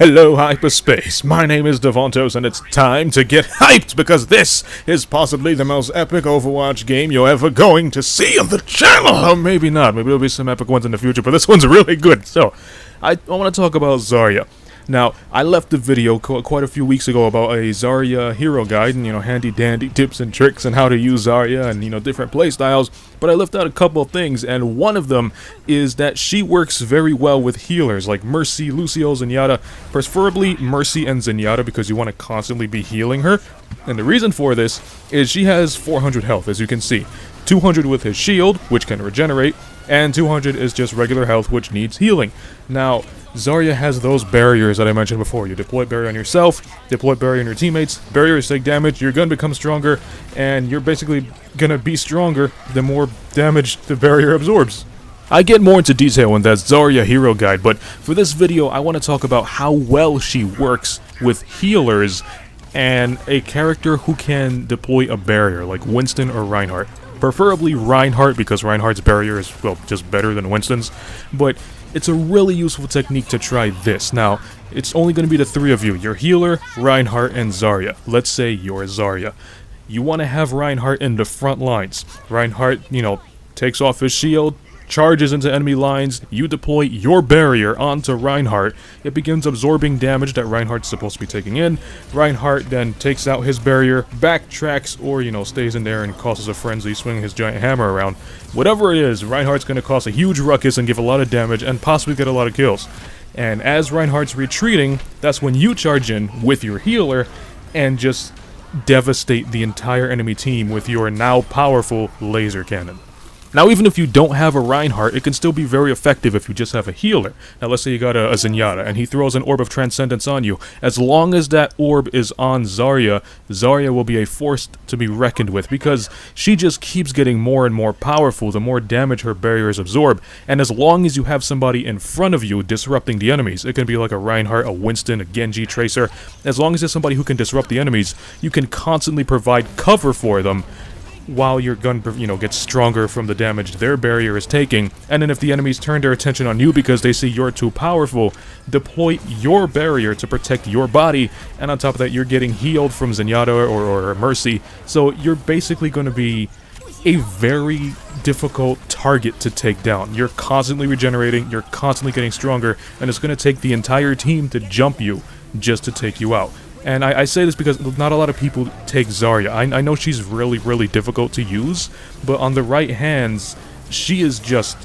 Hello, hyperspace. My name is Davontos, and it's time to get hyped because this is possibly the most epic Overwatch game you're ever going to see on the channel. Or maybe not. Maybe there'll be some epic ones in the future, but this one's really good. So, I want to talk about Zarya. Now, I left the video quite a few weeks ago about a Zarya hero guide and, handy-dandy tips and tricks on how to use Zarya and, different playstyles, but I left out a couple of things, and one of them is that she works very well with healers like Mercy, Lucio, Zenyatta, preferably Mercy and Zenyatta because you want to constantly be healing her, and the reason for this is she has 400 health, as you can see, 200 with his shield, which can regenerate, and 200 is just regular health, which needs healing. Now, Zarya has those barriers that I mentioned before. You deploy barrier on yourself, deploy barrier on your teammates, barriers take damage, your gun becomes stronger, and you're basically gonna be stronger the more damage the barrier absorbs. I get more into detail in that Zarya hero guide, but for this video I want to talk about how well she works with healers and a character who can deploy a barrier like Winston or Reinhardt. Preferably Reinhardt because Reinhardt's barrier is, well, just better than Winston's, but it's a really useful technique to try this. Now, it's only going to be the three of you, your healer, Reinhardt, and Zarya. Let's say you're Zarya. You want to have Reinhardt in the front lines. Reinhardt, takes off his shield, charges into enemy lines, you deploy your barrier onto Reinhardt, it begins absorbing damage that Reinhardt's supposed to be taking in, Reinhardt then takes out his barrier, backtracks, or stays in there and causes a frenzy, swinging his giant hammer around. Whatever it is, Reinhardt's going to cause a huge ruckus and give a lot of damage and possibly get a lot of kills. And as Reinhardt's retreating, that's when you charge in with your healer and just devastate the entire enemy team with your now powerful laser cannon. Now, even if you don't have a Reinhardt, it can still be very effective if you just have a healer. Now, let's say you got a Zenyatta, and he throws an Orb of Transcendence on you. As long as that orb is on Zarya, Zarya will be a force to be reckoned with, because she just keeps getting more and more powerful the more damage her barriers absorb. And as long as you have somebody in front of you disrupting the enemies, it can be like a Reinhardt, a Winston, a Genji, Tracer. As long as there's somebody who can disrupt the enemies, you can constantly provide cover for them, while your gun, gets stronger from the damage their barrier is taking. And then if the enemies turn their attention on you because they see you're too powerful, deploy your barrier to protect your body, and on top of that you're getting healed from Zenyatta or Mercy, so you're basically going to be a very difficult target to take down. You're constantly regenerating, you're constantly getting stronger, and it's going to take the entire team to jump you just to take you out. And I say this because not a lot of people take Zarya. I know she's really, really difficult to use, but on the right hands, she is just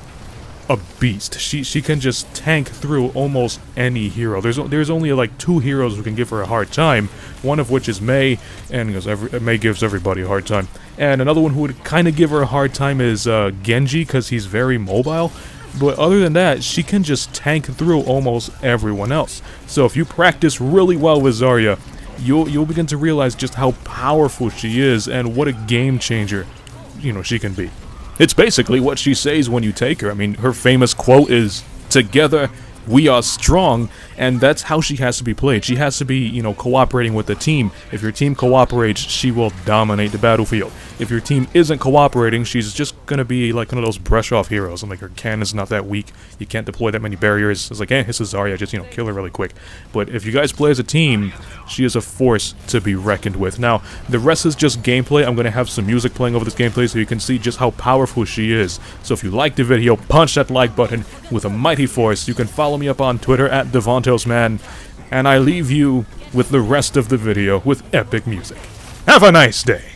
a beast. She can just tank through almost any hero. There's only like two heroes who can give her a hard time, one of which is Mei, and Mei gives everybody a hard time. And another one who would kind of give her a hard time is Genji, because he's very mobile. But other than that, she can just tank through almost everyone else. So if you practice really well with Zarya, you'll begin to realize just how powerful she is and what a game changer, she can be. It's basically what she says when you take her. I mean, her famous quote is, "Together we are strong," and that's how she has to be played. She has to be, cooperating with the team. If your team cooperates, she will dominate the battlefield. If your team isn't cooperating, she's just gonna be like one of those brush-off heroes, and like her cannon's not that weak. You can't deploy that many barriers. It's like, this is Zarya, just, kill her really quick. But if you guys play as a team, she is a force to be reckoned with. Now, the rest is just gameplay. I'm gonna have some music playing over this gameplay so you can see just how powerful she is. So if you liked the video, punch that like button with a mighty force. You can follow me up on Twitter at DavontosMan, and I leave you with the rest of the video with epic music. Have a nice day!